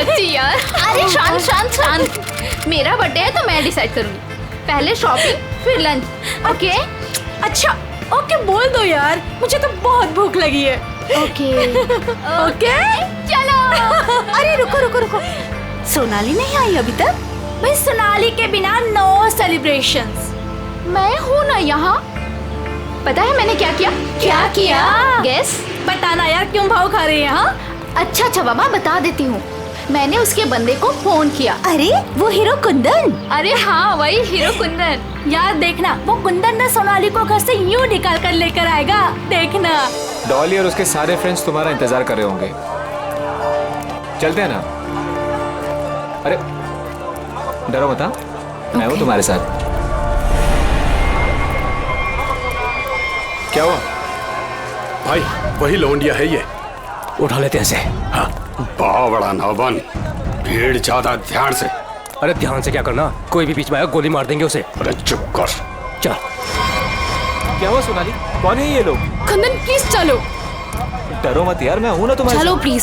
सच्ची यार। अरे शांत शांत शांत, मेरा बर्थडे है तो मैं डिसाइड करूंगी। पहले शॉपिंग फिर लंच, ओके? अच्छा ओके बोल दो यार, मुझे तो बहुत भूख लगी है। ओके ओके चलो। अरे रुको रुको रुको, सोनाली नहीं आई अभी तक? भाई सोनाली के बिना नो सेलिब्रेशंस। मैं हूँ ना यहाँ। पता है मैंने क्या किया? क्या किया? गेस। बताना यार, क्यों भाव खा रही है? हाँ अच्छा अच्छा बाबा बता देती हूँ। मैंने उसके बंदे को फोन किया। अरे वो हीरो कुंदन। अरे हाँ वही हीरो कुंदन। यार देखना, वो कुंदन ने सोनाली को घर से यूं निकाल कर लेकर आएगा, देखना। डॉली और उसके सारे फ्रेंड्स तुम्हारा इंतजार कर रहे होंगे। चलते हैं ना? अरे डरो मत, मैं हूँ तुम्हारे साथ। क्या हुआ भाई? वही लौंडिया है ये। उठा लेते हैं इसे। हाँ, बड़ा ना बन, भीड़ ज्यादा, ध्यान से। अरे ध्यान से क्या करना, कोई भी बीच में आया गोली मार देंगे उसे। अरे चुप कर। चल। क्या हुआ सोनाली, कौन है ये लोग? कुंदन प्लीज चलो। डरो मत यार, मैं हूं ना तुम्हारे चलो साथ। प्लीज।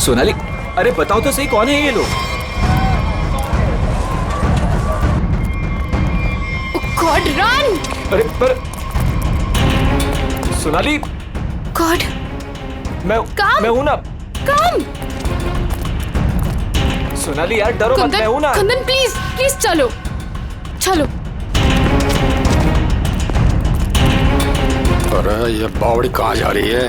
सोनाली अरे बताओ तो सही, कौन है ये लोग? God run. अरे पर सोनाली, गॉड मैं हूं ना। कम। सोनाली यार डरो मत, मैं हूं ना। कुंदन प्लीज प्लीज चलो चलो। अरे ये बावड़ी कहाँ जा रही है?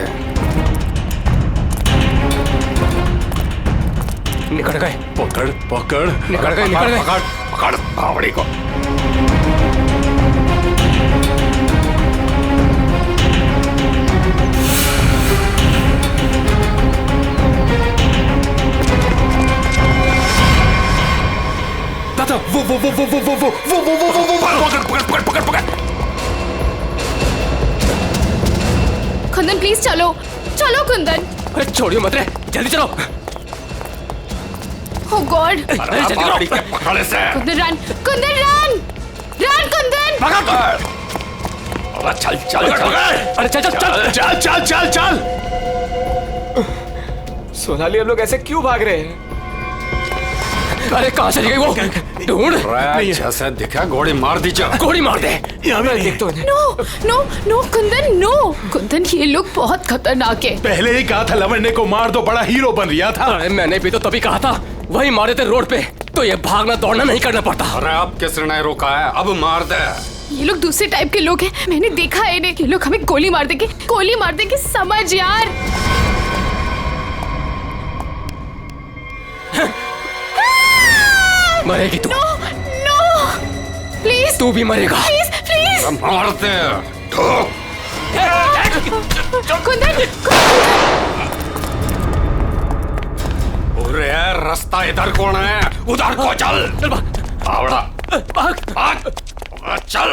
निकल गए। पकड़ पकड़, निकल गए, निकल गए। पकड़ पकड़ बावड़ी को। दादा वो पकड़ पकड़ पकड़। कुंदन प्लीज चलो चलो कुंदन। अरे छोड़ियो मत रे, जल्दी चलो। ओह गॉड। अरे बावड़ी के पकड़ से। Kundan run, Kundan run run Kundan. पकड़। अरे चल चल चल। अरे चल चल चल चल चल चल चल। सोनाली हम लोग ऐसे क्यों भाग रहे हैं? अरे कहाँ चली गई वो? ढूंढ। जैसे दिखा गोली मार दीजिए। गोली मार दे। मैं देख तो no no no Kundan no. Kundan ये लोग बहुत खतरनाक है। पहले ही कहा था लवंडे को मार दो, बड़ा हीरो बन रहा था। अरे मैंने भी तो तभी कहा था, वही मारे थे रोड पे, तो ये भागना दौड़ना नहीं करना पड़ता। अरे अब किसने रोका है? अब मार दे। ये लोग दूसरे टाइप के लोग हैं, मैंने देखा है इन्हें। ये लोग हमें गोली मार देंगे, समझ यार। मरेगी तू। No no please. तू भी मरेगा। Please please. मार दे। कुंदन अरे रास्ता इधर कौन है? उधर को चल। आवड़ा भाग। चल।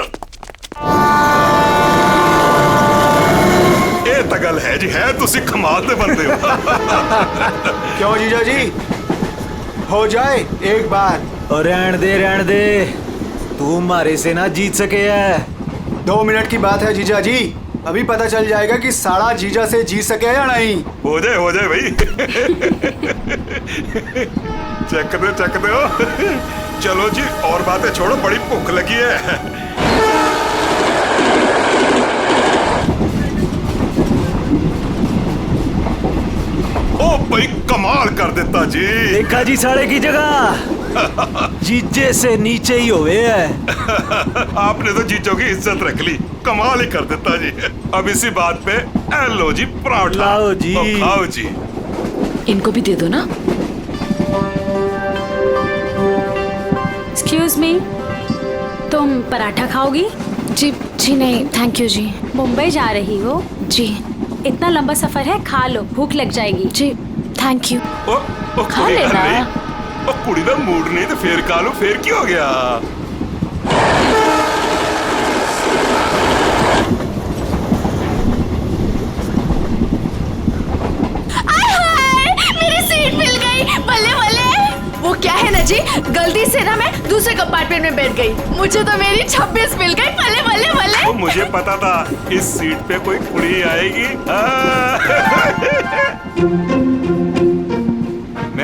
ਇਹ ਤਾਂ ਗੱਲ ਹੈ ਜੀ, ਹੈ ਤੁਸੀਂ ਕਮਾਲ ਦੇ ਬੰਦੇ ਹੋ। क्यों जीजा जी, हो जाए एक बार। और रहन दे, तू मारे से ना जीत सके है। 2 मिनट की बात है जीजा जी, अभी पता चल जाएगा कि साड़ा जीजा से जीत सके या नहीं। हो जाए भाई। चक दो। चलो जी और बातें छोड़ो, बड़ी भूख लगी है। ओ भाई कमाल कर देता जी। देखा जी साड़े की जगह जीजे से नीचे ही होवे है। आपने तो जीजो की इज्जत रख ली, कमाल ही कर देता जी। अब इसी बात पे लो जी पराठा। लाओ जी। तो खाओ जी। इनको भी दे दो ना। एक्सक्यूज मी, तुम पराठा खाओगी? जी नहीं थैंक यू जी। मुंबई जा रही हो? जी इतना लंबा सफर है, खा लो, भूख लग जाएगी। जी थैंक यू। ओ खा लेना। ओ कुड़ी दा मूड नहीं तो फिर खा लो, फिर क्या हो गया? मेरी सीट मिल गई, बल्ले बल्ले। वो क्या है ना जी, गलती से ना मैं दूसरे कंपार्टमेंट में बैठ गई, मुझे तो मेरी 26 मिल गई। बल्ले बल्ले बल्ले। तो मुझे पता था इस सीट पे कोई कुड़ी आएगी।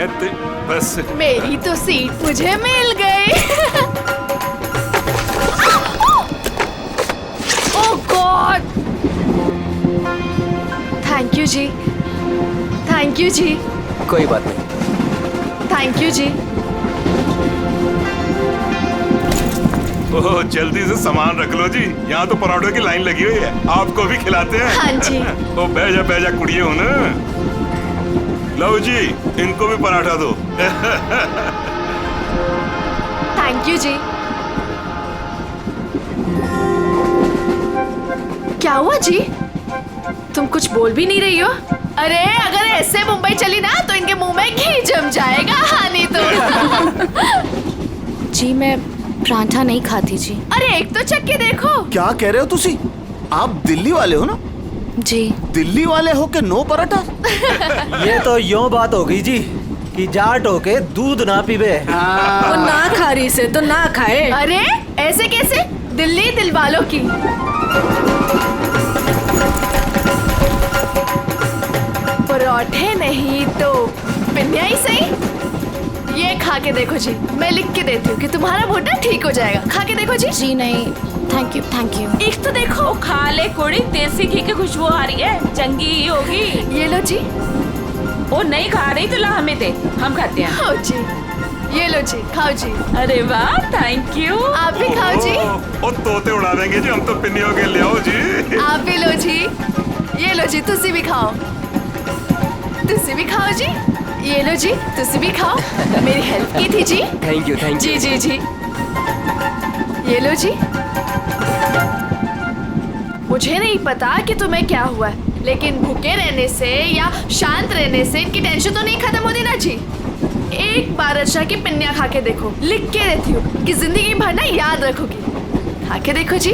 मैं तो बस मेरी तो सीट मुझे मिल गई। Oh God, thank you ji, thank you ji, कोई बात नहीं। थैंक यू जी। ओह जल्दी से सामान रख लो जी, यहाँ तो पराठों की लाइन लगी हुई है, आपको भी खिलाते हैं। हाँ जी। ओ बैजा कुड़िए हो ना। लो जी, इनको भी पराठा दो। थैंक यू जी। क्या हुआ जी, तुम कुछ बोल भी नहीं रही हो? अरे अगर ऐसे मुंबई चली ना तो इनके मुंह में घी जम जाएगा। हाँ नहीं तो। जी मैं पराठा नहीं खाती जी। अरे एक तो चख के देखो। क्या कह रहे हो तुसी? आप दिल्ली वाले हो ना? जी दिल्ली वाले हो के नो पराठा? ये तो यूं बात हो गई जी कि जाट हो के दूध ना पीवे। वो ना खा रही से तो ना खाए। अरे ऐसे कैसे? दिल्ली दिल वालों की। पराठे नहीं तो पिन्निया ही सही। ये खा के देखो जी, मैं लिख के देती हूँ कि तुम्हारा भुट्टा ठीक हो जाएगा। खा के देखो जी। जी नहीं, थैंक यू थैंक यू। एक तो देखो। खा ले कुड़ी, देसी घी की खुशबू आ रही है, चंगी ही होगी। ये लो जी। वो नहीं खा रही तो ला हमें दे, हम खाते हैं। खाओ जी, ये लो जी, खाओ जी। अरे वाह, थैंक यू। आप भी खाओ जी। ओ तोते उड़ा देंगे जी, हम तो पिन्नियों के ले आओ जी। आप भी लो जी। ये लो जी, तुसी भी खाओ। तुसी भी खाओ जी। ये लो जी, तुसी भी खाओ। मेरी हेल्प की थी जी। थैंक यू थैंक जी जी जी। ये लो जी। मुझे नहीं पता कि तुम्हें क्या हुआ है, लेकिन भूखे रहने से या शांत रहने से इनकी टेंशन तो नहीं खत्म होती ना जी। एक बार अच्छा की पिन्निया खा के देखो, लिख के रहती हूँ कि जिंदगी भर ना याद रखोगी। खा के देखो जी।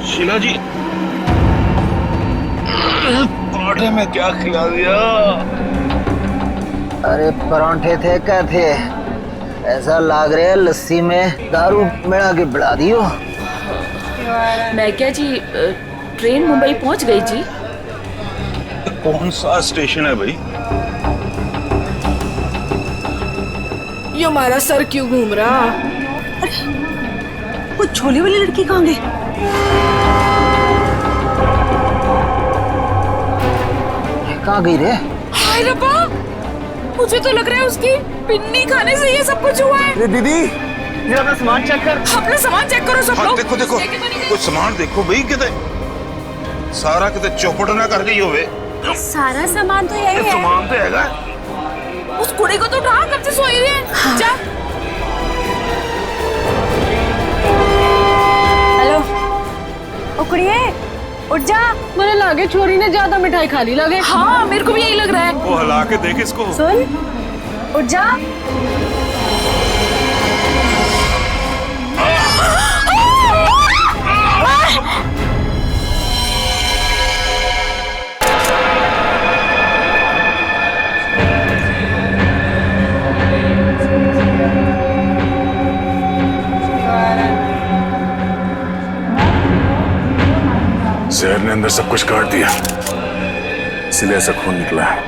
शीला जी, पराठे में क्या खिला दिया? अरे परांठे थे क्या थे, ऐसा लाग रहा है लस्सी में दारू मिला के बढ़ा दियो। मैं क्या जी, ट्रेन मुंबई पहुंच गई जी। कौन सा स्टेशन है भाई? ये हमारा सर क्यों घूम रहा? वो छोले वाली लड़की कहाँ गई? कहाँ गई रे? हाय रब्बा, मुझे तो लग रहा है उसकी पिन्नी खाने से ये सब कुछ हुआ है। दीदी, ये अपना सामान चेक कर। अपना सामान चेक करो सब लोग। देखो देखो, कुछ सामान देखो भाई, किते सारा किते चौपट ना कर गई होवे। सारा सामान तो यही है। सामान तो हैगा। उस कुड़ी को तो उठा, कब से सोई हुई है। हाँ। जा। हेलो, ओ कुड़िए, उठ जा। मुझे लगे छोरी ने ज्यादा मिठाई खा ली लगे। हाँ, मेरे को भी यही लग रहा है। वो हिला के देख इसको। सुन, उठ जा। जहर ने अंदर सब कुछ काट दिया, इसलिए ऐसा खून निकला है।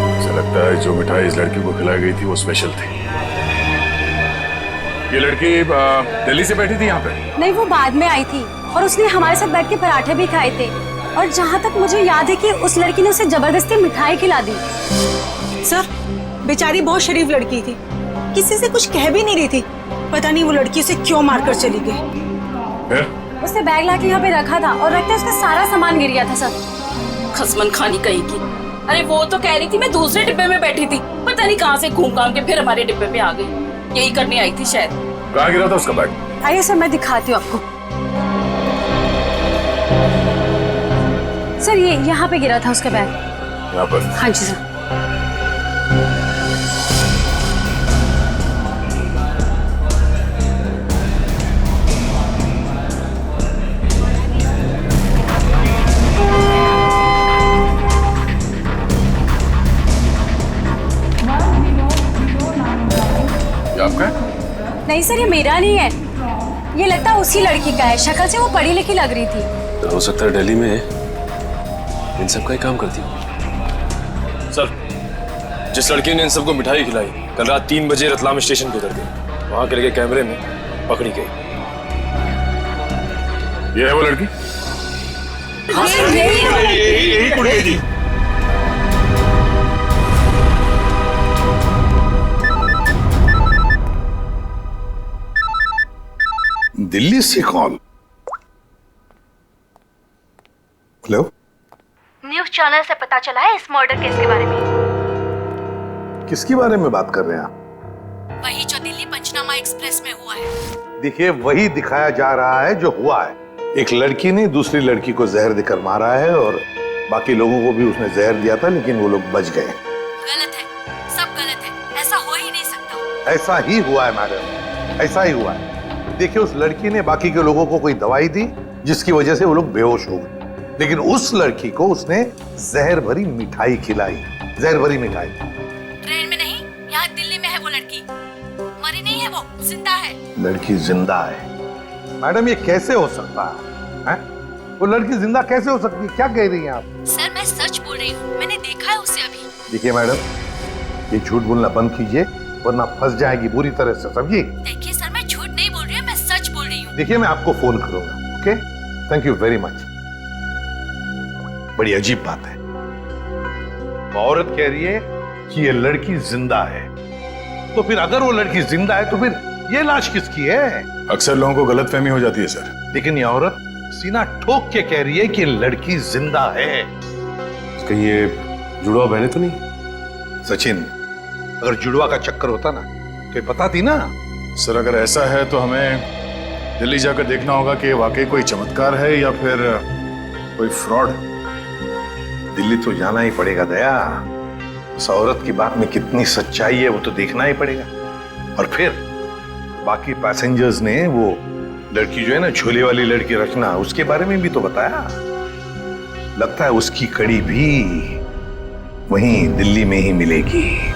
मुझे लगता है जो मिठाई इस लड़की को खिलाई गई थी वो स्पेशल थी। ये लड़की दिल्ली से बैठी थी यहाँ पे? नहीं, वो बाद में आई थी और उसने हमारे साथ बैठ के पराठे भी खाए थे। और जहाँ तक मुझे याद है कि उस लड़की ने उसे जबरदस्ती मिठाई खिला दी। सर, बेचारी बहुत शरीफ लड़की थी, किसी से कुछ कह भी नहीं रही थी। पता नहीं वो लड़की उसे क्यों मारकर चली गई। फिर? उसने बैग लाके यहाँ पे रखा था और रखते उसका सारा सामान गिर गया था सर। खसमन खानी कहीं की। अरे वो तो कह रही थी मैं दूसरे डिब्बे में बैठी थी, पता नहीं कहाँ से घूम घाम के फिर हमारे डिब्बे में आ गई। यही करने आई थी शायद। कहाँ गिरा था उसका बैग? आइए सर, मैं दिखाती हूँ आपको। सर, ये यहाँ पे गिरा था उसका बैग। यहाँ पर? हाँ जी सर। आपका? नहीं सर, ये मेरा नहीं है, ये लगता है उसी लड़की का है। शक्ल से वो पढ़ी लिखी लग रही थी। तो हो सकता है दिल्ली में इन सब का ही काम करती हो। सर, जिस लड़की ने इन सबको मिठाई खिलाई कल रात 3 बजे रतलाम स्टेशन पे उतर गई, वहां के लगे कैमरे में पकड़ी गई। ये है वो लड़की? यही कुड़ी जी। दिल्ली से कॉल। हेलो, न्यूज़ चैनल से पता चला है इस मर्डर केस के बारे में। किसके बारे में बात कर रहे हैं आप? वही जो दिल्ली पंचनामा एक्सप्रेस में हुआ है। देखिए, वही दिखाया जा रहा है जो हुआ है। एक लड़की ने दूसरी लड़की को जहर देकर मारा है और बाकी लोगों को भी उसने जहर दिया था, लेकिन वो लोग बच गए। गलत है, सब गलत है, ऐसा हो ही नहीं सकता। ऐसा ही हुआ है मैडम, ऐसा ही हुआ है। देखिए, उस लड़की ने बाकी के लोगों को कोई दवाई दी जिसकी वजह से वो लोग बेहोश हो गए, लेकिन उस लड़की को उसने जहर भरी मिठाई खिलाई। जहर भरी मिठाई। ट्रेन में नहीं, यहाँ दिल्ली में है वो लड़की। मरी नहीं है, वो जिंदा है। लड़की जिंदा है? मैडम, ये कैसे हो सकता है? वो लड़की जिंदा कैसे हो सकती है? क्या कह रही हैं आप? सर, मैं सच बोल रही हूँ, मैंने देखा है उसे अभी। देखिए मैडम, ये झूठ बोलना बंद कीजिए वरना फंस जाएगी बुरी तरह से, समझिए? देखिए सर, मैं झूठ नहीं बोल रही हूँ, मैं सच बोल रही हूँ। देखिए, मैं आपको फोन करूंगा। Okay, thank you very much. बड़ी अजीब बात है, वो औरत कह रही है कि ये लड़की जिंदा है। तो फिर अगर वो लड़की जिंदा है तो फिर ये लाश किसकी है? अक्सर लोगों को गलतफहमी हो जाती है सर। लेकिन ये औरत सीना ठोक के कह रही है कि लड़की जिंदा है। कहीं ये जुड़वा बहने तो नहीं? सचिन, अगर जुड़वा का चक्कर होता ना तो ये बताती ना। सर, अगर ऐसा है तो हमें दिल्ली जाकर देखना होगा कि वाकई कोई चमत्कार है या फिर कोई फ्रॉड। दिल्ली तो जाना ही पड़ेगा दया। उस औरत की बात में कितनी सच्चाई है वो तो देखना ही पड़ेगा। और फिर बाकी पैसेंजर्स ने वो लड़की जो है ना, झोले वाली लड़की रचना, उसके बारे में भी तो बताया। लगता है उसकी कड़ी भी वहीं दिल्ली में ही मिलेगी।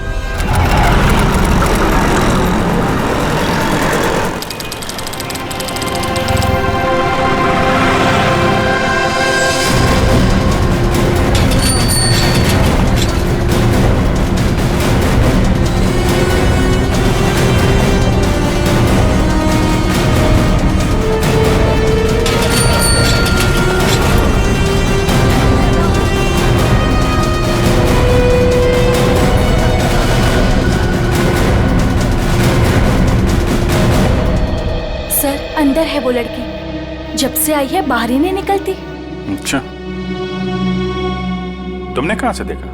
अंदर है वो लड़की, जब से आई है बाहर ही नहीं निकलती। अच्छा, तुमने कहां से देखा?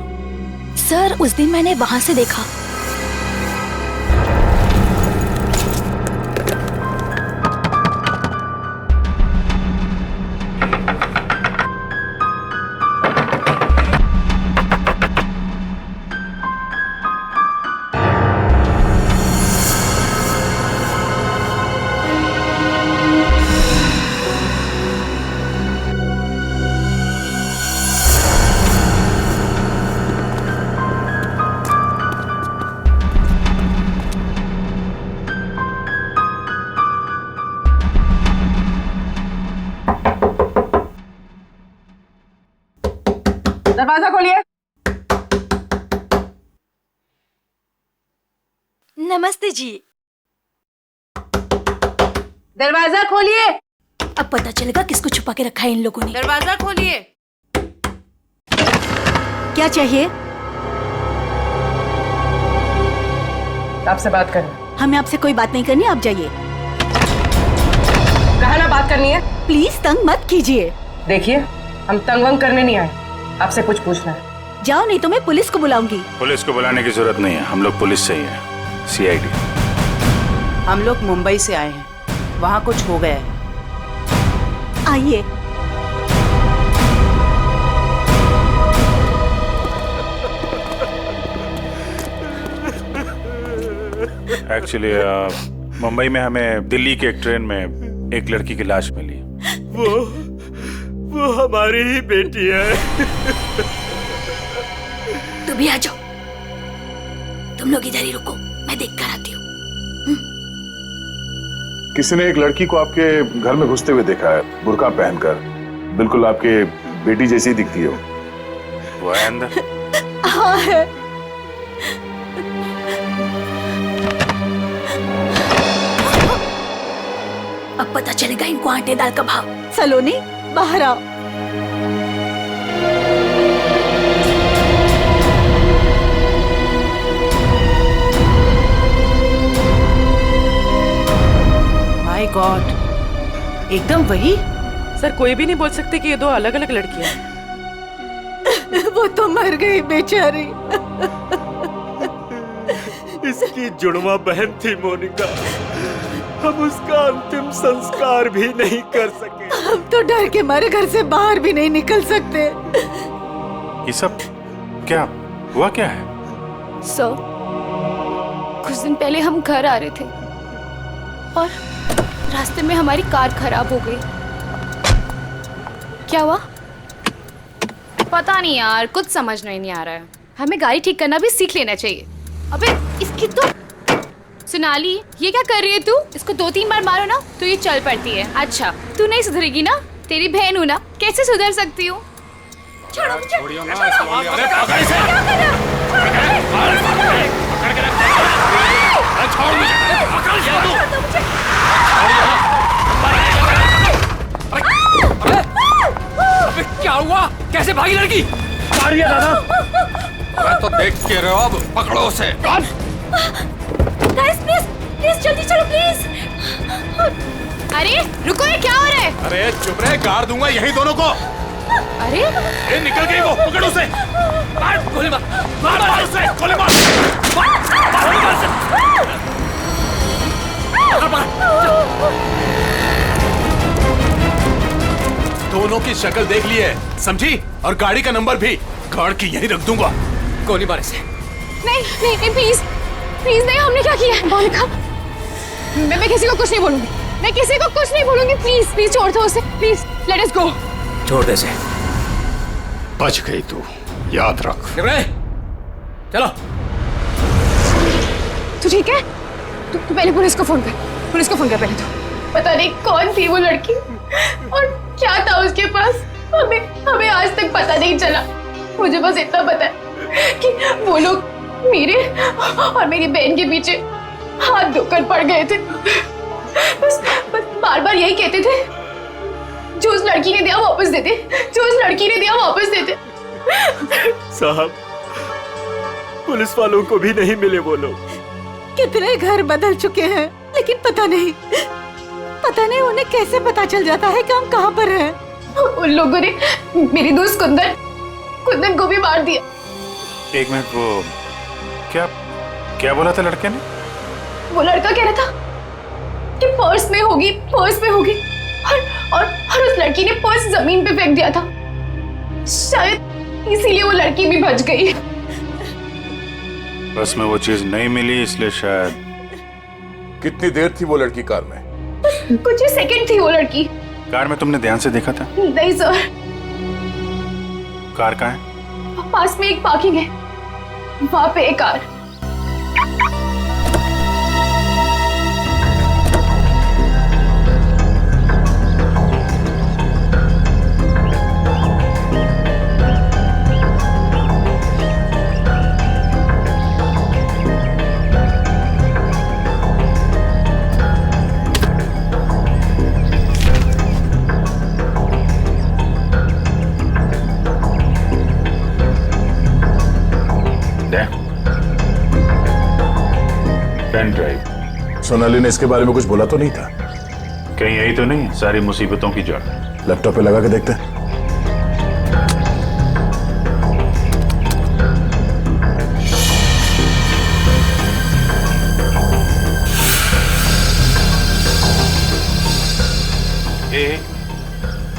सर, उस दिन मैंने वहां से देखा। दरवाजा खोलिए। नमस्ते जी। दरवाजा खोलिए। अब पता चलेगा किसको छुपा के रखा है इन लोगों ने। दरवाजा खोलिए। क्या चाहिए? आपसे बात करनी। हमें आपसे कोई बात नहीं करनी, आप जाइए। कहा ना बात करनी है। प्लीज तंग मत कीजिए। देखिए, हम तंग वंग करने नहीं आए, आपसे कुछ पूछना है। जाओ, नहीं तो मैं पुलिस को बुलाऊंगी। पुलिस को बुलाने की जरूरत नहीं है, हम लोग पुलिस से ही हैं, CID। हम लोग मुंबई से आए हैं, वहाँ कुछ हो गया है। आइए। एक्चुअली मुंबई में हमें दिल्ली के एक ट्रेन में एक लड़की की लाश मिली। वो हमारी ही बेटी है। तुम भी आ जाओ। तुम लोग इधर ही रुको, मैं देख कर आती हूँ। किसी ने एक लड़की को आपके घर में घुसते हुए देखा है, बुर्का पहनकर, बिल्कुल आपके बेटी जैसी दिखती है वो है अंदर? हाँ है। अब पता चलेगा इनको आटे दाल का भाव। सलोनी, बाहर आओ। माय गॉड, एकदम वही। सर, कोई भी नहीं बोल सकते कि ये दो अलग अलग लड़कियां हैं। वो तो मर गई बेचारी। इसकी जुड़वा बहन थी मोनिका, हम उसका अंतिम संस्कार भी नहीं कर सके। हम तो डर के मारे घर से बाहर भी नहीं निकल सकते। ये सब क्या हुआ, क्या है? सर, कुछ दिन पहले हम घर आ रहे थे और रास्ते में हमारी कार खराब हो गई। क्या हुआ? पता नहीं यार, कुछ समझ नहीं आ रहा है। हमें गाड़ी ठीक करना भी सीख लेना चाहिए। अबे इसकी तो सोनाली, ये क्या कर रही है तू? इसको 2-3 बार मारो ना तो ये चल पड़ती है। अच्छा, तू नहीं सुधरेगी ना? तेरी बहन हूँ ना, कैसे सुधर सकती हूँ? छोड़ो मुझे। क्या हुआ? कैसे भागी लड़की? मारिए दादा। मैं तो देख के रहे हो, अब पकड़ो उसे। गाइस, प्लीज जल्दी चलो प्लीज। अरे रुको, ये क्या हो रहा है? अरे चुप रहे, गाड़ दूंगा यही दोनों को। अरे ए, निकल गई वो, पकड़ उसे। मार, गोली मार, मार उसे, गोली मार। दोनों की शक्ल देख ली है, समझी? और गाड़ी का नंबर भी गाड़ के यहीं रख दूंगा। गोली मार इसे। नहीं नहीं नहीं, प्लीज प्लीज नहीं, हमने क्या किया है? मोनिका, मैं किसी को कुछ नहीं बोलूंगी, मैं किसी को कुछ नहीं बोलूंगी। प्लीज प्लीज छोड़ दो उसे, प्लीज लेट अस गो। छोड़ दे इसे। बच गई तू, याद रख। चलो। तू ठीक है? तू पहले पुलिस को फोन कर, पुलिस को फोन कर पहले। तो पता नहीं कौन थी वो लड़की और क्या था उसके पास, हमें आज तक पता नहीं चला। मुझे बस इतना पता है कि वो लोग मेरे और मेरी बहन के पीछे हाथ धोकर पड़ गए थे। बस बार बार यही कहते थे, जो उस लड़की ने दिया वापस देते, जो उस लड़की ने दिया वापस देते। साहब, पुलिस वालों को भी नहीं मिले वो लोग। कितने घर बदल चुके हैं, लेकिन पता नहीं उन्हें कैसे पता चल जाता है कि हम कहाँ पर हैं। उन लोगों ने मेरी दोस्त कुंदन को भी मार दिया। एक मिनट, वो क्या बोला था लड़के ने? वो लड़का कह रहा था कि पर्स में होगी और उस लड़की ने पर्स जमीन पे फेंक दिया था। शायद इसीलिए वो लड़की भी बच गई। बस में वो चीज नहीं मिली, इसलिए शायद। कितनी देर थी वो लड़की कार में? कुछ ही सेकंड थी वो लड़की। कार में तुमने ध्यान से देखा था? नहीं सर। कार कहाँ है? पास में एक पार्किंग है, वहां पे एक कार। Pen drive. सोनाली ने इसके बारे में कुछ बोला तो नहीं था? कहीं यही तो नहीं सारी मुसीबतों की जड़? लैपटॉप पे लगा के देखते हैं।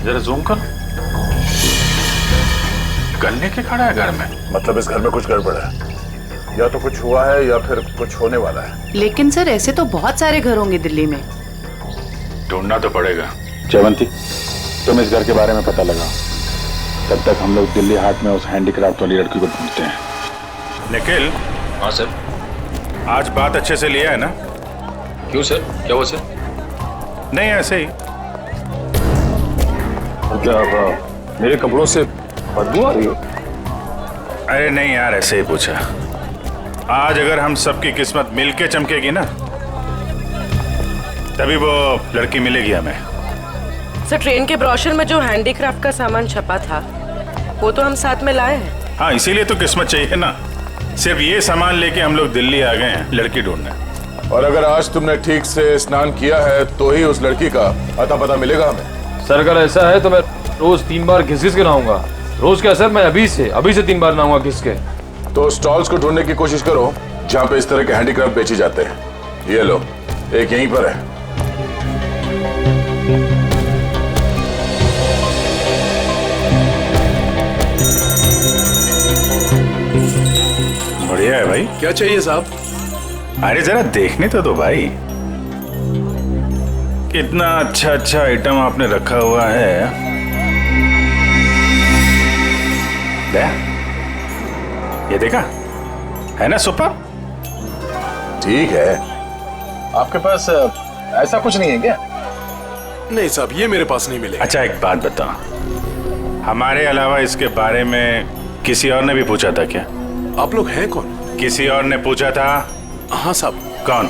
जरा जूम कर। गन्ने के खड़ा है घर में, मतलब इस घर में कुछ गड़बड़ है, या तो कुछ हुआ है या फिर कुछ होने वाला है। लेकिन सर ऐसे तो बहुत सारे घर होंगे दिल्ली में। ढूंढना तो पड़ेगा। जयवंती, तुम इस घर के बारे में पता लगाओ, तब तक हम लोग दिल्ली हाट में उस हैंडीक्राफ्ट वाली लड़की को ढूंढते हैं। निखिल। हाँ सर। आज बात अच्छे से लिया है ना? क्यों सर, क्या हुआ सर? नहीं ऐसे ही। क्या मेरे कपड़ों से बदबू आ रही है? अरे नहीं यार, ऐसे ही पूछा। आज अगर हम सबकी किस्मत मिलके चमकेगी ना, तभी वो लड़की मिलेगी हमें। सर ट्रेन के ब्रोशर में जो हैंडीक्राफ्ट का सामान छपा था वो तो हम साथ में लाए हैं। हाँ, इसीलिए तो किस्मत चाहिए ना। सिर्फ ये सामान लेके हम लोग दिल्ली आ गए हैं लड़की ढूंढने। और अगर आज तुमने ठीक से स्नान किया है तो ही उस लड़की का अता पता मिलेगा हमें। सर अगर ऐसा है तो मैं रोज 3 बार घिस के नहाऊंगा। रोज क्या सर, मैं अभी से 3 बार नहाऊंगा घिस के। तो स्टॉल्स को ढूंढने की कोशिश करो जहाँ पे इस तरह के हैंडीक्राफ्ट बेचे जाते हैं। ये लो, एक यहीं पर है। बढ़िया है भाई। क्या चाहिए साहब? अरे जरा देखने तो दो भाई, कितना अच्छा अच्छा आइटम आपने रखा हुआ है। दे, ये देखा है ना सुपर? ठीक है, आपके पास ऐसा कुछ नहीं है क्या? नहीं साहब, ये मेरे पास नहीं मिले। अच्छा एक बात बताओ, हमारे अलावा इसके बारे में किसी और ने भी पूछा था क्या? आप लोग हैं कौन? किसी और ने पूछा था? हाँ साहब। कौन?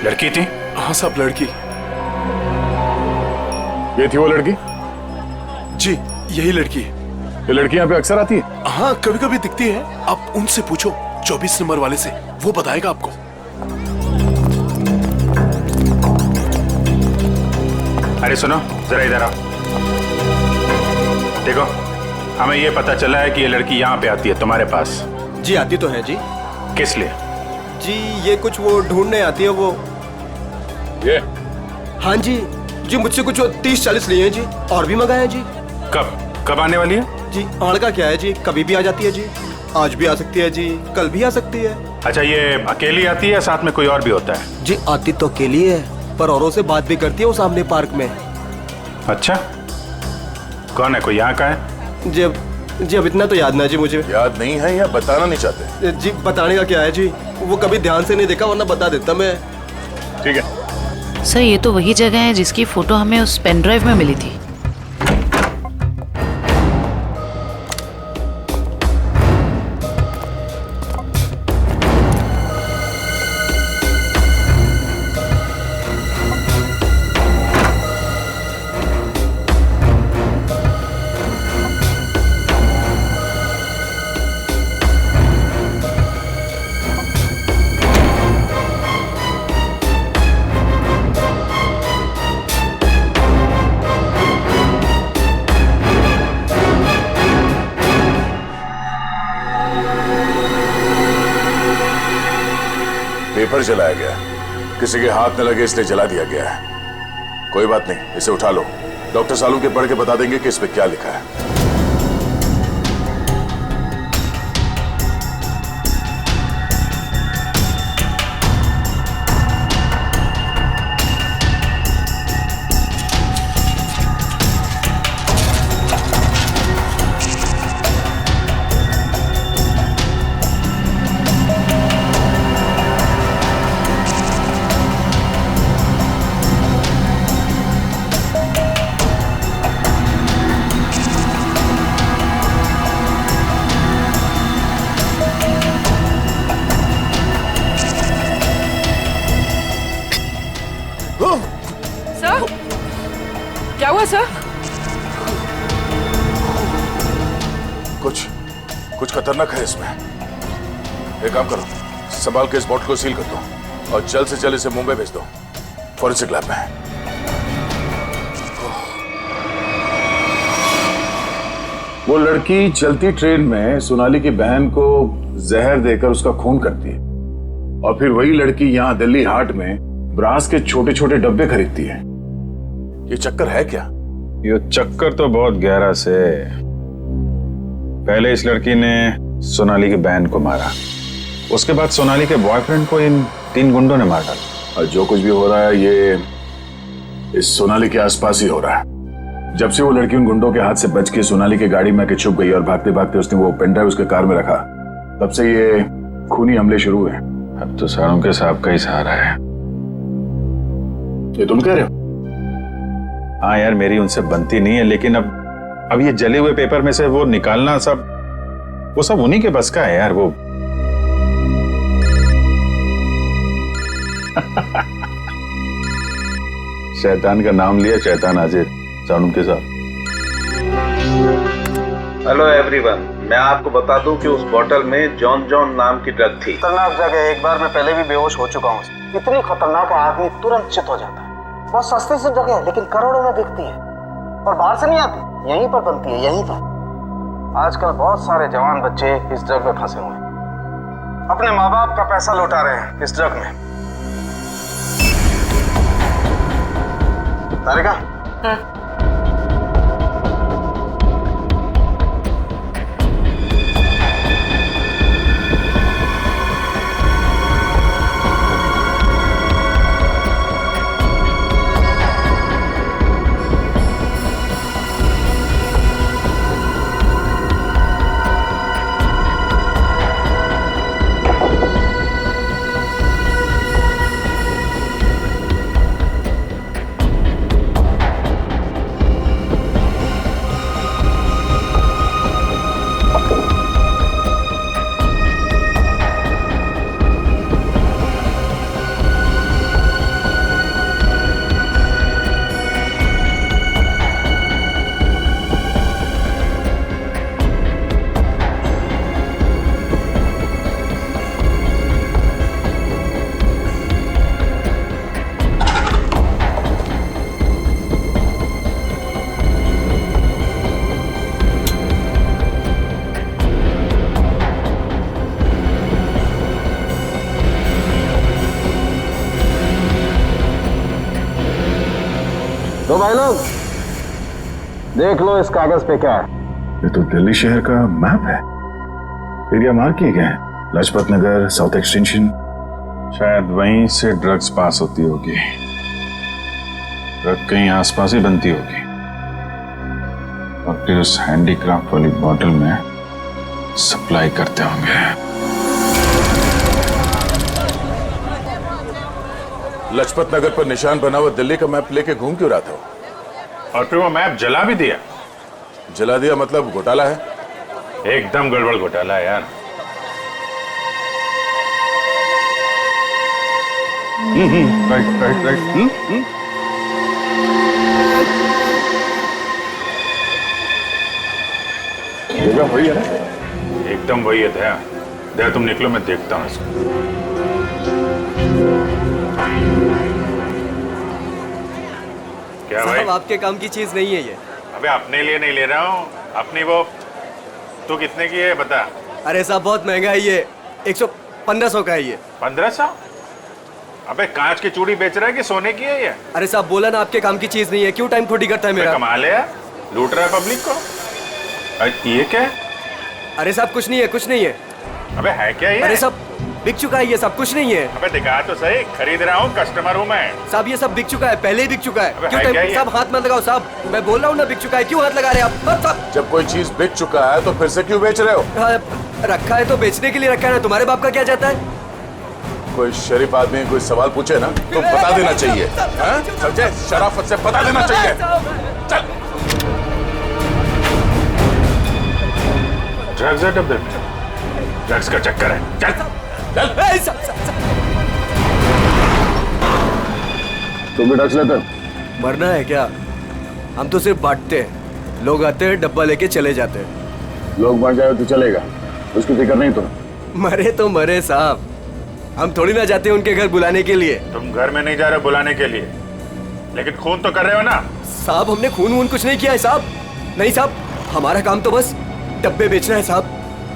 लड़की थी? हाँ साहब, लड़की। ये थी वो लड़की? जी यही लड़की है। ये लड़की यहाँ पे अक्सर आती है? हाँ कभी कभी दिखती है। आप उनसे पूछो 24 नंबर वाले से, वो बताएगा आपको। अरे सुनो जरा इधर आओ। देखो, हमें ये पता चला है कि ये लड़की यहाँ पे आती है तुम्हारे पास। जी आती तो है जी। किस लिए? जी ये कुछ वो ढूंढने आती है वो। ये? हाँ जी जी, मुझसे कुछ 30-40 लिए हैं जी, और भी मंगाए हैं जी। कब आने वाली है? जी आड़ का क्या है जी, कभी भी आ जाती है जी। आज भी आ सकती है जी, कल भी आ सकती है। अच्छा, ये अकेली आती है, साथ में कोई और भी होता है? जी आती तो अकेली है, पर औरों से बात भी करती है वो सामने पार्क में। अच्छा, कौन है? कोई यहाँ का है? जी अब इतना तो याद ना जी मुझे। याद नहीं है या बताना नहीं चाहते? जी बताने का क्या है जी, वो कभी ध्यान से नहीं देखा, वरना बता देता मैं। ठीक है सर ये तो वही जगह है जिसकी फोटो हमें उस पेन ड्राइव में मिली थी। पेपर जलाया गया, किसी के हाथ न लगे इसलिए जला दिया गया है। कोई बात नहीं, इसे उठा लो, डॉक्टर सालू के पढ़ के बता देंगे कि इस पे क्या लिखा है। सर क्या हुआ सर? कुछ खतरनाक है इसमें। एक काम करो, संभाल के इस बॉटल को सील कर दो। और जल्द से जल्द इसे मुंबई भेज दो, फॉरेंसिक लैब में। वो लड़की चलती ट्रेन में सोनाली की बहन को जहर देकर उसका खून करती है और फिर वही लड़की यहाँ दिल्ली हाट में ब्रास के छोटे छोटे डब्बे खरीदती है। ये चक्कर है क्या? ये चक्कर तो बहुत गहरा से। पहले इस लड़की ने सोनाली की बहन को मारा, उसके बाद सोनाली के बॉयफ्रेंड को इन 3 गुंडों ने मार डाला। और जो कुछ भी हो रहा है ये इस सोनाली के आसपास ही हो रहा है। जब से वो लड़की उन गुंडों के हाथ से बच के सोनाली की गाड़ी में आके छुप गई और भागते भागते उसने वो पेनड्राइव उसके कार में रखा, तब से ये खूनी हमले शुरू हुए। अब तो सारों के साहब का ही सहारा है। ये तुम कह रहे हो? हाँ यार, मेरी उनसे बनती नहीं है, लेकिन अब ये जले हुए पेपर में से वो निकालना वो सब उन्हीं के बस का है यार। वो शैतान का नाम लिया, शैतान हाजिर। सानू के साथ। हेलो एवरीवन, मैं आपको बता दूं कि उस बोतल में जॉन जॉन नाम की ड्रग थी। खतरनाक जगह, एक बार मैं पहले भी बेहोश हो चुका हूँ। इतनी खतरनाक आदमी तुरंत चित हो जाता है। बहुत सस्ती सी जगह है लेकिन करोड़ों में बिकती है और बाहर से नहीं आती, यहीं पर बनती है, यहीं पर। आजकल बहुत सारे जवान बच्चे इस ड्रग में फंसे हुए हैं, अपने माँ बाप का पैसा लौटा रहे हैं इस ड्रग में। तारिका, तो भाई लोग देख लो इस कागज पे क्या है। ये तो दिल्ली शहर का मैप है। एरिया मार्क किए गए हैं, लाजपत नगर, साउथ एक्सटेंशन। शायद वहीं से ड्रग्स पास होती होगी। ड्रग कहीं आसपास ही बनती होगी और फिर उस हैंडीक्राफ्ट वाली बॉटल में सप्लाई करते होंगे। लाजपत नगर पर निशान बना हुआ दिल्ली का मैप लेके घूम क्यों रहा था? और फिर वो मैप जला भी दिया। जला दिया मतलब घोटाला है? एकदम गड़बड़ घोटाला है यार। Right right right. जगह वही है ना? एकदम वही है। दया दया, तुम निकलो, मैं देखता हूँ इसको। क्या भाई? आपके काम की चीज नहीं है ये। अबे अपने लिए नहीं ले रहा हूँ, अपनी वो। तू कितने की है बता? अरे साहब बहुत महंगा है ये, 1500 का है ये। 1500? अबे कांच की चूड़ी बेच रहा है कि सोने की है ये? अरे साहब बोला ना आपके काम की चीज नहीं है, क्यों टाइम खोटी करता है मेरा? कमाल है यार, लूट रहा है पब्लिक को। ये क्या है? अरे साहब कुछ नहीं है, कुछ नहीं है। अबे है क्या ये? अरे साहब बिक चुका है ये सब, कुछ नहीं है। अबे दिखा तो सही, खरीद रहा हूँ, कस्टमर हूँ मैं। साहब ये सब बिक चुका है, पहले ही बिक चुका है। क्यों है साहब हाथ मत लगाओ साहब, मैं बोल रहा हूँ ना बिक चुका है, क्यों हाथ लगा रहे हैं आप? जब कोई चीज बिक चुका है तो फिर से क्यों बेच रहे हो? रखा है तो बेचने के लिए रखा है ना, तुम्हारे बाप का क्या जाता है? कोई शरीफ आदमी कोई सवाल पूछे ना तो बता देना चाहिए, समझे? शराफत से बता देना चाहिए। चल। ड्रग्स है डब्बे में, ड्रग्स का चक्कर है। चल चल। तुम भी ड्रग्स लेते? मरना है क्या? हम तो सिर्फ बांटते हैं, लोग आते हैं डब्बा लेके चले जाते हैं। लोग मर जाए तो चलेगा, उसकी फिक्र नहीं तुम्हें? मरे तो मरे साहब, हम थोड़ी ना जाते उनके घर बुलाने के लिए। तुम घर में नहीं जा रहे बुलाने के लिए, लेकिन खून तो कर रहे हो ना? साहब हमने खून वून कुछ नहीं किया है साहब। नहीं साहब, हमारा काम तो बस डब्बे बेचना है साहब।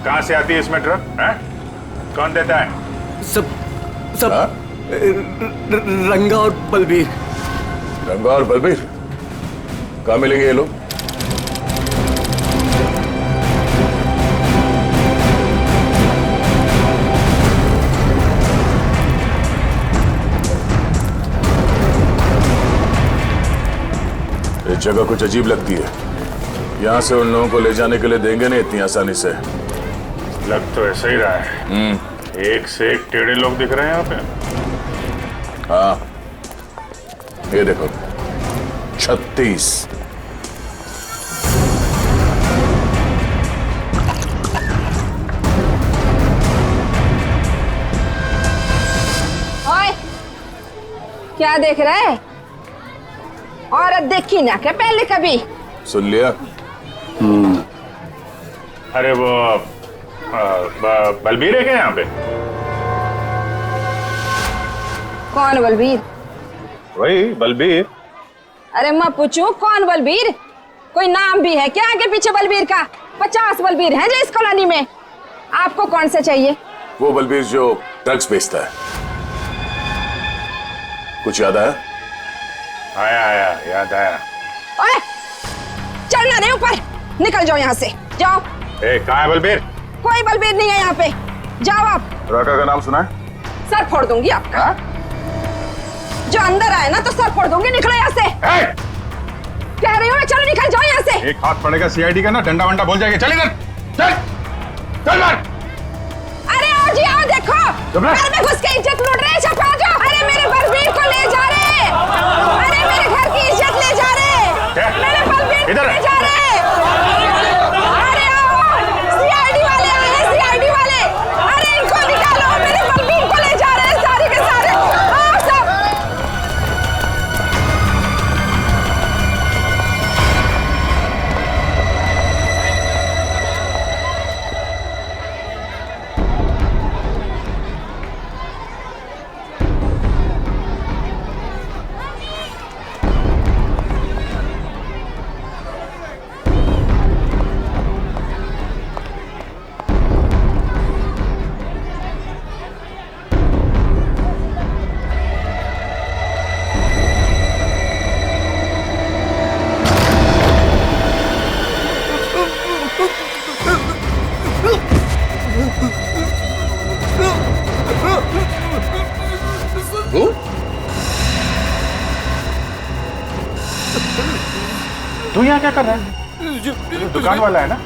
कहाँ से आती है इसमें ट्रक? कौन देता है? सब रंगा और बलबीर। रंगा और बलबीर कहाँ मिलेंगे ये लोग? ये जगह कुछ अजीब लगती है। यहाँ से उन लोगों को ले जाने के लिए देंगे नहीं इतनी आसानी से। लग तो ऐसा ही रहा है। एक से एक टेढ़े लोग दिख रहे हैं यहाँ पे। हाँ, ये देखो 36। ओए, क्या देख रहा है? औरत देखी ना क्या पहले कभी? सुन लिया? अरे वो बलबीर है क्या यहाँ पे? कौन बलबीर? वही बलबीर। अरे मैं पूछूं कौन बलबीर? कोई नाम भी है क्या आगे पीछे बलबीर का? 50 बलबीर हैं जो इस कॉलोनी में। आपको कौन सा चाहिए? वो बलबीर जो ड्रग्स बेचता है। कुछ याद आया? आया याद आया। ओए, चलना नहीं ऊपर, निकल जाओ यहाँ से, जाओ। कहाँ है बलबीर? कोई बलबीर नहीं है यहाँ पे, जाओ आप। राका का नाम सुना है? सर फोड़ दूंगी आपका। जो अंदर आए ना तो सर फोड़ दूंगी, निकलो यहाँ से। कह रही हूँ मैं, चलो निकल जाओ यहाँ से। एक हाथ पड़ेगा सीआईडी का ना, डंडा वंडा बोल जाएगा। चल इधर, चल मार। अरे आओ जी आओ, देखो घर में घुस के इज्जत लूट रहे, छपा जाओ। अरे मेरे बलबीर को ले जा रहे, अरे मेरे घर की इज्जत ले जा रहे, मेरे बलबीर को ले जा रहे। अरे आओ, सीआईडी वाले आए हैं, सीआईडी वाले। अरे इनको निकालो, मेरे बलबीर को ले जा रहे हैं सारे के सारे। आओ सब। तू यहाँ क्या कर रहा है? दुकान वाला है ना?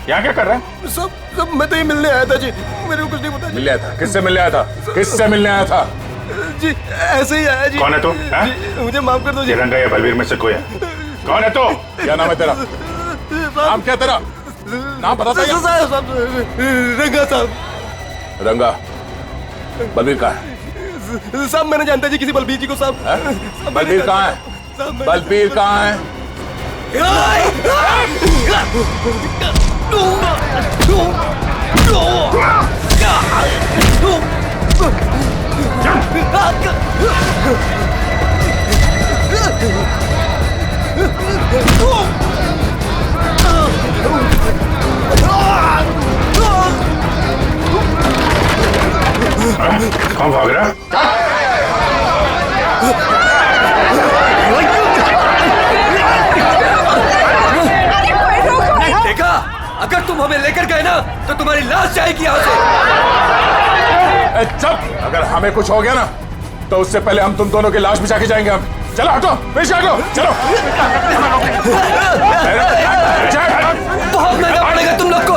यहाँ क्या कर रहा है? सब मैं तो ही मिलने आया था जी, मेरे को कुछ नहीं पता। मिलने आया था? किससे मिलने आया था? किससे मिलने आया था? जी ऐसे ही आया जी। कौन है तू? मुझे माफ कर दो जी। रंगा या बलबीर में से कोई है? कौन है तू? क्या नाम है तेरा? नाम क्या तेरा? नाम बता दो। रंगा साहब। रंगा। बलबीर कहाँ है? साहब मैंने जानता जी किसी बलबीर जी को साहब। बलबीर कहाँ है? बलबीर कहाँ है? कौन भाग रहा? देखा, अगर तुम हमें लेकर गए ना तो तुम्हारी लाश जाएगी यहाँ से। चुप! अगर हमें कुछ हो गया ना तो उससे पहले हम तुम दोनों की लाश बिछा के जाएंगे। हम चलो, हटो, पीछे हटो, चलो। बहुत महंगा पड़ेगा तुम लोग को।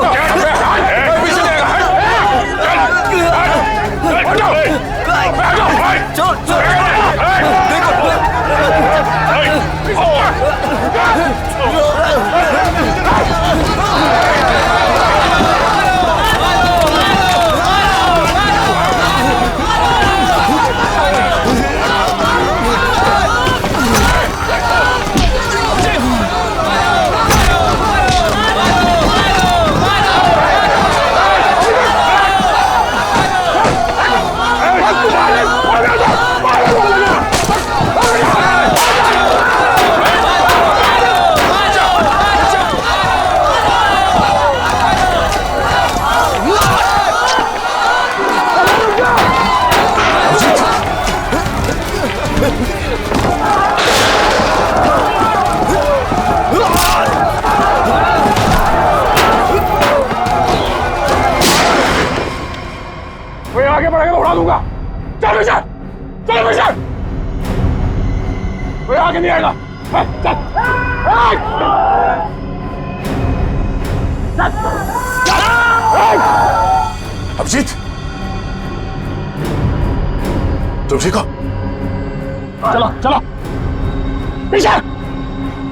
चल पीछे, कोई आगे नहीं आएगा। चल अभिजीत, तुम ठीक हो? चलो चलो पीछे,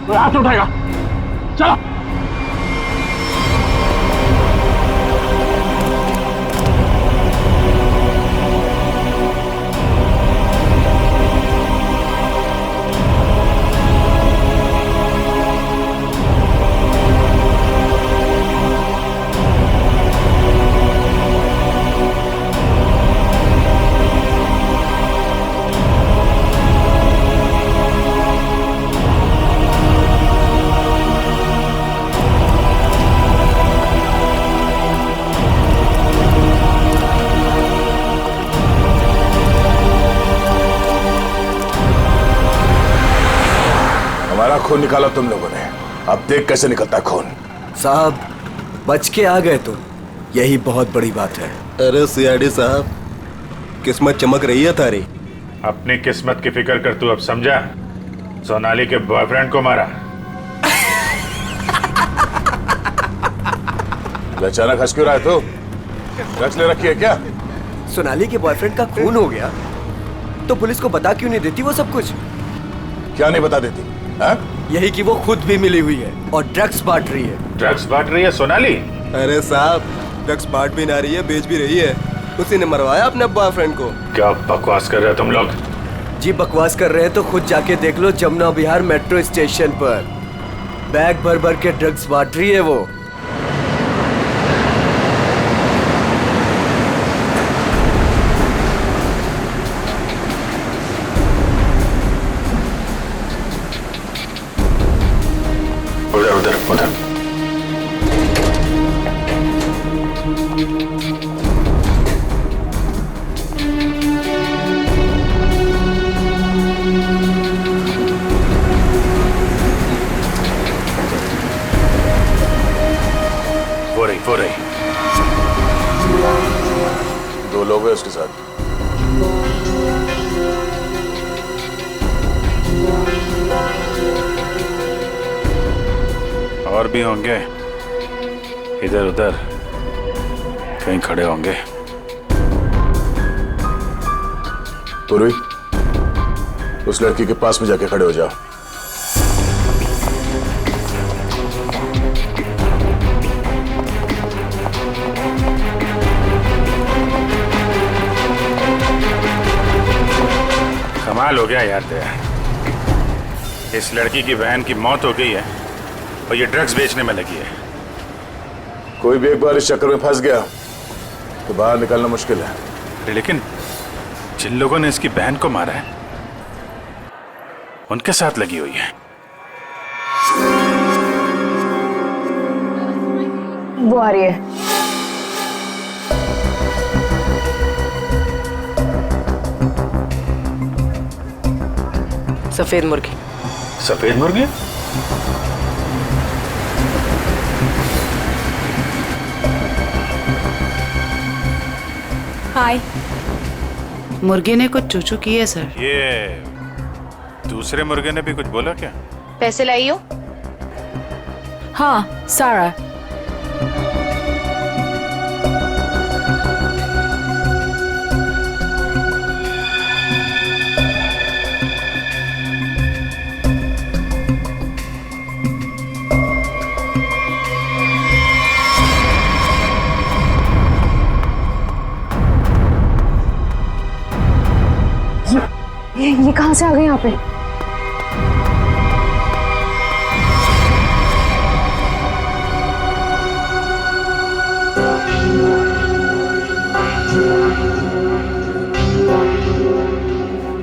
कोई हाथ उठाएगा। चलो खून निकाला तुम लोगों ने, अब देख कैसे निकलता है खून। साहब बच के आ गए तो यही बहुत बड़ी बात है। अरे सीआईडी साहब, किस्मत चमक रही है तारी। अपनी किस्मत की फिक्र कर, तू अब समझा? सोनाली के बॉयफ्रेंड को मारा। अचानक हंस क्यों रहा है तू? ड्रग्स ले रखी है क्या? सोनाली के बॉयफ्रेंड का खून हो गया तो पुलिस को बता क्यों नहीं देती वो सब कुछ? क्या नहीं बता देती? यही कि वो खुद भी मिली हुई है और ड्रग्स बांट रही है। ड्रग्स बांट रही है सोनाली? अरे साहब, ड्रग्स बांट भी ना रही है, बेच भी रही है। उसी ने मरवाया अपने बॉयफ्रेंड को। क्या बकवास कर रहे हो तुम लोग? जी बकवास कर रहे हैं तो खुद जाके देख लो, जमुना विहार मेट्रो स्टेशन पर बैग भर भर के ड्रग्स बांट रही है वो। उधर उधर उधर। वो रही। दो लोग हैं उसके साथ। और भी होंगे, इधर उधर कहीं खड़े होंगे। पूर्वी, उस लड़की के पास में जाके खड़े हो जाओ। कमाल हो गया यार तेरा। इस लड़की की बहन की मौत हो गई है और ये ड्रग्स बेचने में लगी है। कोई भी एक बार इस चक्कर में फंस गया तो बाहर निकलना मुश्किल है। लेकिन जिन लोगों ने इसकी बहन को मारा है उनके साथ लगी हुई है। वो आ रही है। सफेद मुर्गी। सफेद मुर्गी? हाय। मुर्गे ने कुछ चूचू की है सर। ये दूसरे मुर्गे ने भी कुछ बोला क्या? पैसे लाई हो? हाँ, सारा। ये कहां से आ गए यहाँ पे?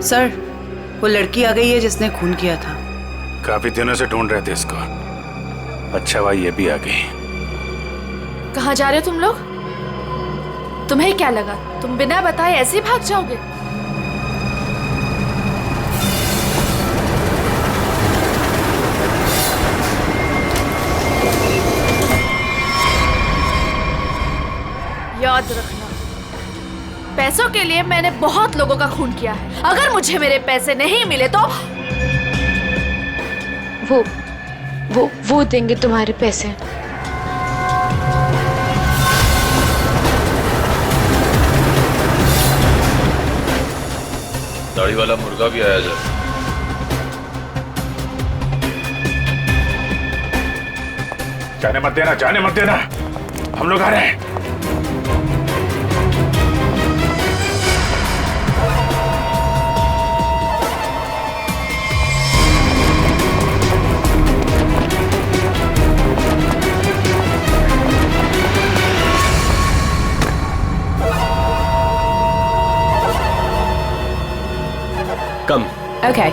सर, वो लड़की आ गई है जिसने खून किया था। काफी दिनों से ढूंढ रहे थे इसको। अच्छा भाई ये भी आ गई। कहाँ जा रहे हो तुम लोग? तुम्हें क्या लगा तुम बिना बताए ऐसे ही भाग जाओगे? याद रखना, पैसों के लिए मैंने बहुत लोगों का खून किया है। अगर मुझे मेरे पैसे नहीं मिले तो वो देंगे तुम्हारे पैसे। दाढ़ी वाला मुर्गा भी आया जब। जाने मत देना, जाने मत देना, हम लोग आ रहे हैं। कम। Okay.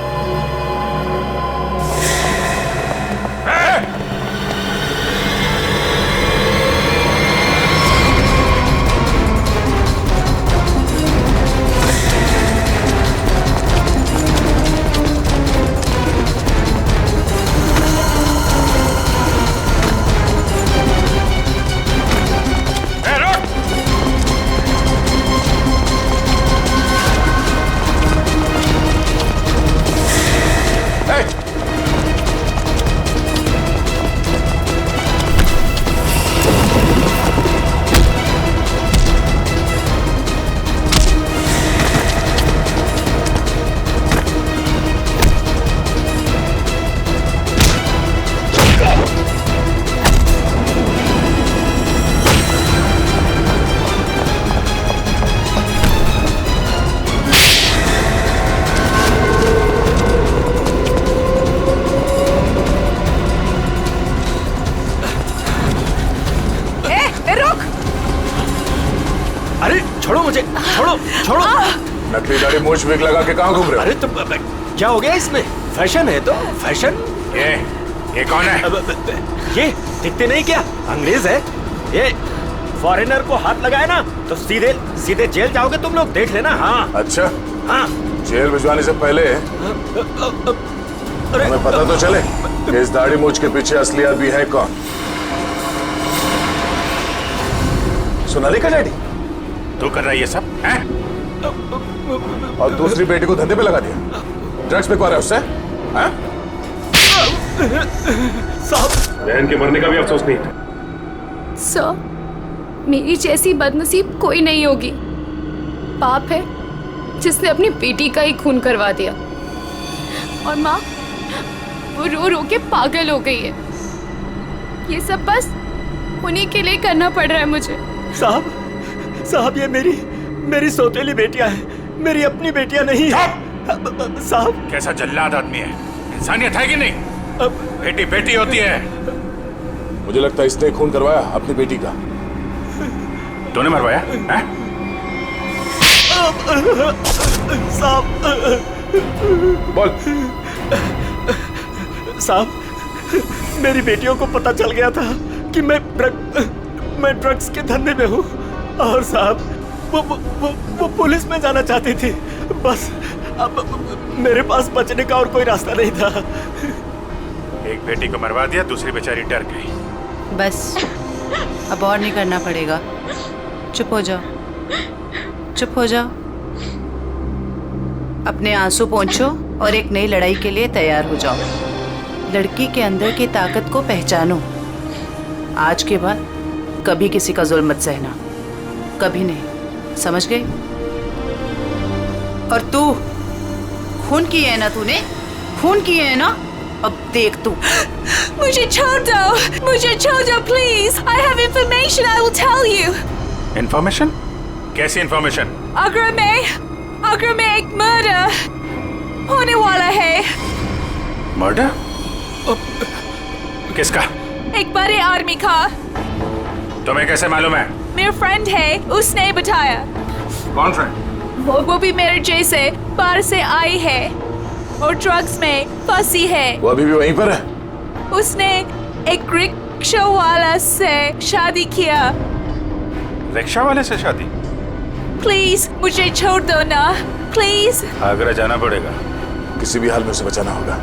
छोड़ो मुझे, छोड़ो छोड़ो। नकली दाढ़ी मूछ विग लगा के कहाँ घूम रहे हो? अरे तो क्या हो गया इसमें? फैशन है तो फैशन। ये कौन है? ये दिखते नहीं क्या? अंग्रेज है ये। फॉरेनर को हाथ लगाए ना तो सीधे सीधे जेल जाओगे तुम लोग, देख लेना। हाँ अच्छा, हाँ। जेल भिजवाने से पहले हमें पता तो चले कि इस दाढ़ी मूछ के पीछे असली आदमी है कौन। सोनाली का डैडी तू कर रहा है ये सब हैं? और दूसरी बेटी को धंधे पे लगा दिया, ड्रग्स पे रहा है उससे। साहब, बहन के मरने का भी अफसोस नहीं था। सर, मेरी जैसी बदनसीब कोई नहीं होगी। पाप है जिसने अपनी बेटी का ही खून करवा दिया, और माँ वो रो रो के पागल हो गई है। ये सब बस उन्हीं के लिए करना पड़ रहा है मुझे। साहब ये मेरी सौतेली बेटियां हैं, मेरी अपनी बेटियां नहीं है। साहब कैसा जल्लाद आदमी है, इंसानियत है कि नहीं? बेटी बेटी होती है। मुझे लगता है इसने खून करवाया अपनी बेटी का। तूने मरवाया है? साहब बोल। साहब मेरी बेटियों को पता चल गया था कि मैं ड्रग्स के धंधे में हूँ, और साहब वो पुलिस में जाना चाहती थी। बस अब मेरे पास बचने का और कोई रास्ता नहीं था। एक बेटी को मरवा दिया, दूसरी बेचारी डर गई। बस अब और नहीं करना पड़ेगा। चुप हो जाओ, चुप हो जाओ। अपने आंसू पोंछो और एक नई लड़ाई के लिए तैयार हो जाओ। लड़की के अंदर की ताकत को पहचानो। आज के बाद कभी किसी का जुल्म मत सहना, कभी नहीं, समझ गई? और तू खून किए है ना, तूने खून किए है ना, अब देख तू। मुझे छोड़ दो please. I have information, I will tell you. Information? कैसी इंफॉर्मेशन? आगरा में एक मर्डर होने वाला है। मर्डर? किसका? एक बड़े आदमी का। तुम्हें कैसे मालूम है? मेरा फ्रेंड है, उसने बताया। कौन फ्रेंड? वो भी मेरे जैसे बाहर से आई है और ड्रग्स में फंसी है। वो अभी भी वहीं पर है? उसने एक रिक्शा वाला से शादी किया। रिक्शा वाले से शादी? प्लीज मुझे छोड़ दो ना, प्लीज। आगरा जाना पड़ेगा। किसी भी हाल में उसे बचाना होगा।